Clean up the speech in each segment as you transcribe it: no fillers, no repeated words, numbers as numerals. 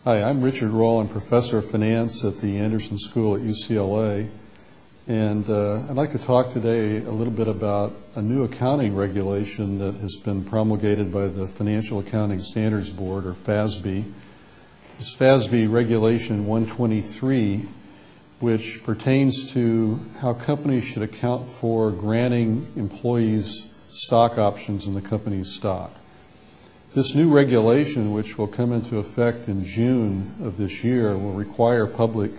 Hi, I'm Richard Roll. I'm professor of finance at the Anderson School at UCLA. And I'd like to talk today a little bit about a new accounting regulation that has been promulgated by the Financial Accounting Standards Board, or FASB. This FASB Regulation 123, which pertains to how companies should account for granting employees stock options in the company's stock. This new regulation, which will come into effect in June of this year, will require public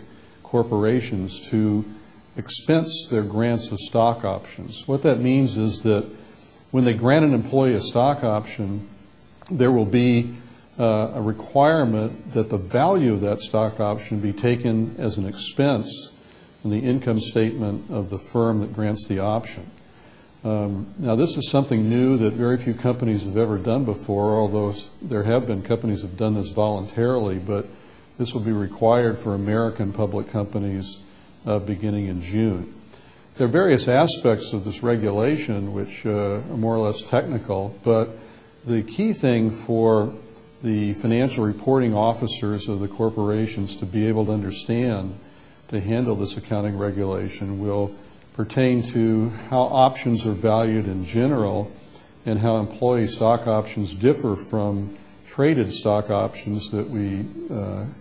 corporations to expense their grants of stock options. What that means is that when they grant an employee a stock option, there will be a requirement that the value of that stock option be taken as an expense in the income statement of the firm that grants the option. Now, this is something new that very few companies have ever done before, although there have been companies that have done this voluntarily, but this will be required for American public companies beginning in June. There are various aspects of this regulation which are more or less technical, but the key thing for the financial reporting officers of the corporations to be able to understand to handle this accounting regulation will pertain to how options are valued in general and how employee stock options differ from traded stock options that we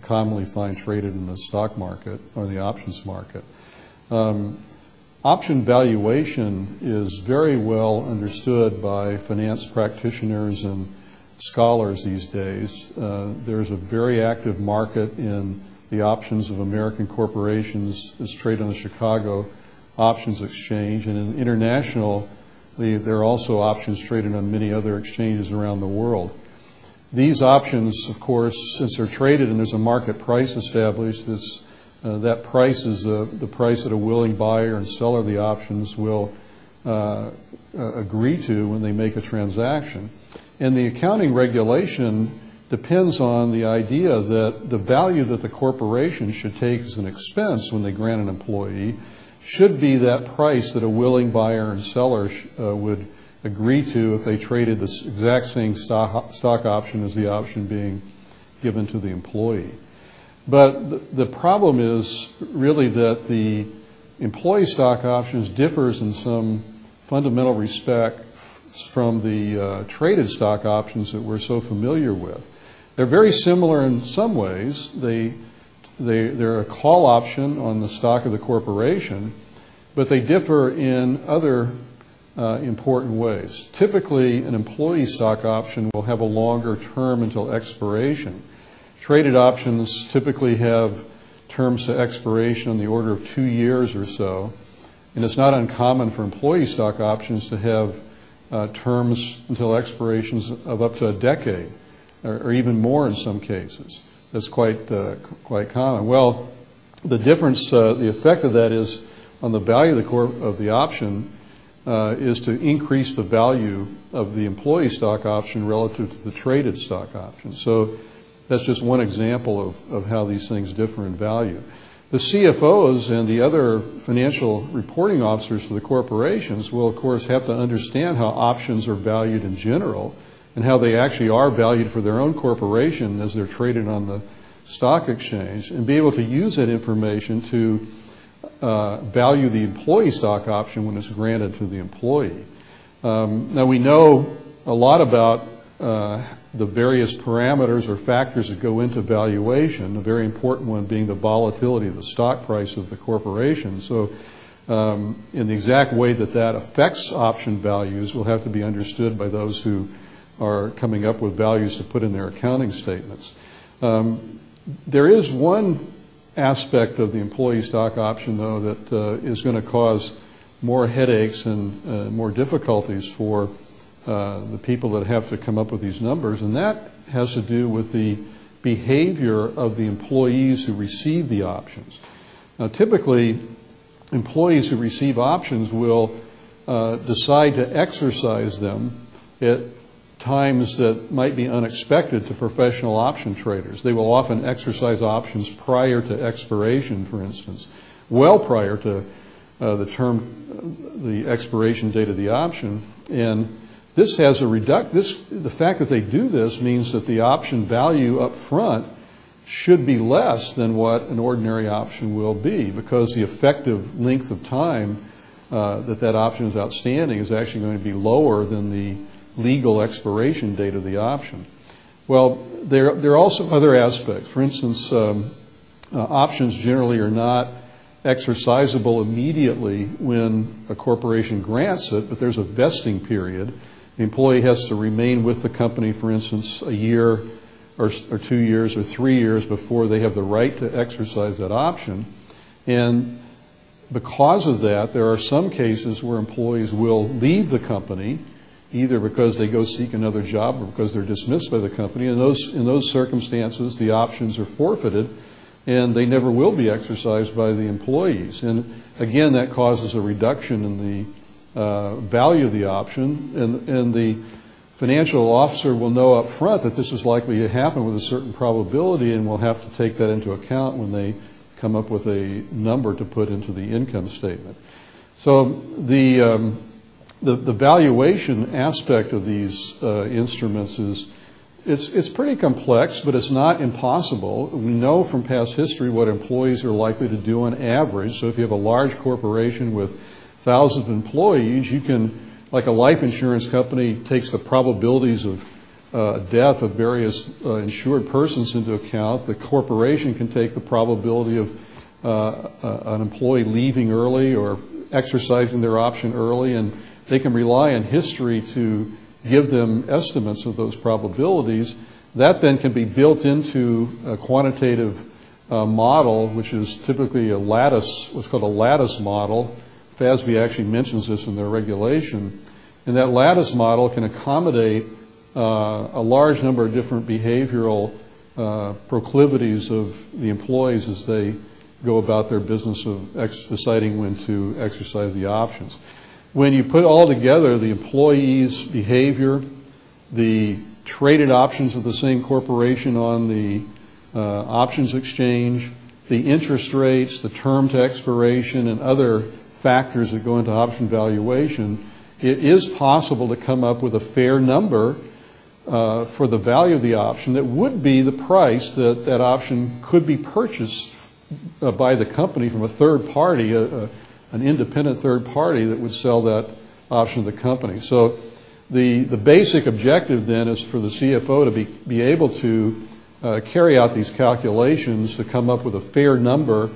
commonly find traded in the stock market or the options market. Option valuation is very well understood by finance practitioners and scholars these days. There's a very active market in the options of American corporations that's traded on the Chicago Options Exchange, and in international, there are also options traded on many other exchanges around the world. These options, of course, since they're traded and there's a market price established, that price is the price that a willing buyer and seller of the options will agree to when they make a transaction. And the accounting regulation depends on the idea that the value that the corporation should take as an expense when they grant an employee should be that price that a willing buyer and seller would agree to if they traded the exact same stock option as the option being given to the employee. But the problem is really that the employee stock options differs in some fundamental respect from the traded stock options that we're so familiar with. They're very similar in some ways. They're a call option on the stock of the corporation, but they differ in other important ways. Typically, an employee stock option will have a longer term until expiration. Traded options typically have terms to expiration on the order of 2 years or so, and it's not uncommon for employee stock options to have terms until expirations of up to a decade, or even more in some cases. That's quite common. Well, the difference, the effect of that is on the value of the option is to increase the value of the employee stock option relative to the traded stock option. So that's just one example of how these things differ in value. The CFOs and the other financial reporting officers for the corporations will, of course, have to understand how options are valued in general and how they actually are valued for their own corporation as they're traded on the stock exchange, and be able to use that information to value the employee stock option when it's granted to the employee. Now, we know a lot about the various parameters or factors that go into valuation, a very important one being the volatility of the stock price of the corporation. So in the exact way that affects option values will have to be understood by those who are coming up with values to put in their accounting statements. There is one aspect of the employee stock option, though, that is going to cause more headaches and more difficulties for the people that have to come up with these numbers, and that has to do with the behavior of the employees who receive the options. Now, typically, employees who receive options will decide to exercise them at times that might be unexpected to professional option traders. They will often exercise options prior to expiration, for instance, well prior to the expiration date of the option. And this has the fact that they do this means that the option value up front should be less than what an ordinary option will be, because the effective length of time that option is outstanding is actually going to be lower than the legal expiration date of the option. Well, there are also other aspects. For instance, options generally are not exercisable immediately when a corporation grants it, but there's a vesting period. The employee has to remain with the company, for instance, a year or 2 years or 3 years before they have the right to exercise that option. And because of that, there are some cases where employees will leave the company, either because they go seek another job or because they're dismissed by the company. In those circumstances, the options are forfeited, and they never will be exercised by the employees. And again, that causes a reduction in the value of the option, and the financial officer will know up front that this is likely to happen with a certain probability, and will have to take that into account when they come up with a number to put into the income statement. So the valuation aspect of these instruments it's pretty complex, but it's not impossible. We know from past history what employees are likely to do on average. So if you have a large corporation with thousands of employees, you can, like a life insurance company takes the probabilities of death of various insured persons into account. The corporation can take the probability of an employee leaving early or exercising their option early, and they can rely on history to give them estimates of those probabilities. That then can be built into a quantitative model, which is typically a lattice, what's called a lattice model. FASB actually mentions this in their regulation. And that lattice model can accommodate a large number of different behavioral proclivities of the employees as they go about their business of deciding when to exercise the options. When you put all together the employees' behavior, the traded options of the same corporation on the options exchange, the interest rates, the term to expiration, and other factors that go into option valuation, it is possible to come up with a fair number for the value of the option that would be the price that that option could be purchased by the company from a third party, an independent third party that would sell that option to the company. So the basic objective then is for the CFO to be able to carry out these calculations to come up with a fair number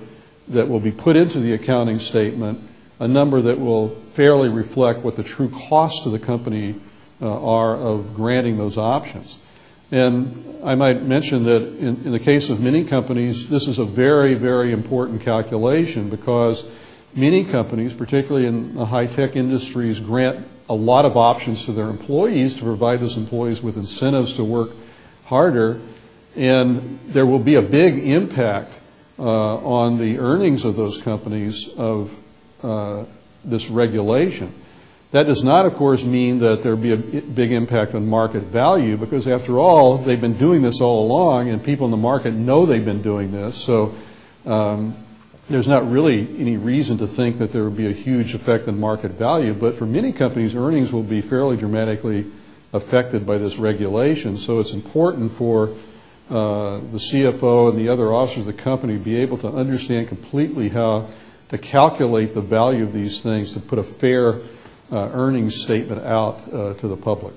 that will be put into the accounting statement, a number that will fairly reflect what the true costs to the company are of granting those options. And I might mention that in the case of many companies, this is a very, very important calculation, because many companies, particularly in the high-tech industries, grant a lot of options to their employees to provide those employees with incentives to work harder, and there will be a big impact on the earnings of those companies of this regulation. That does not, of course, mean that there will be a big impact on market value, because after all, they've been doing this all along, and people in the market know they've been doing this. So there's not really any reason to think that there will be a huge effect on market value. But for many companies, earnings will be fairly dramatically affected by this regulation. So it's important for the CFO and the other officers of the company to be able to understand completely how to calculate the value of these things to put a fair earnings statement out to the public.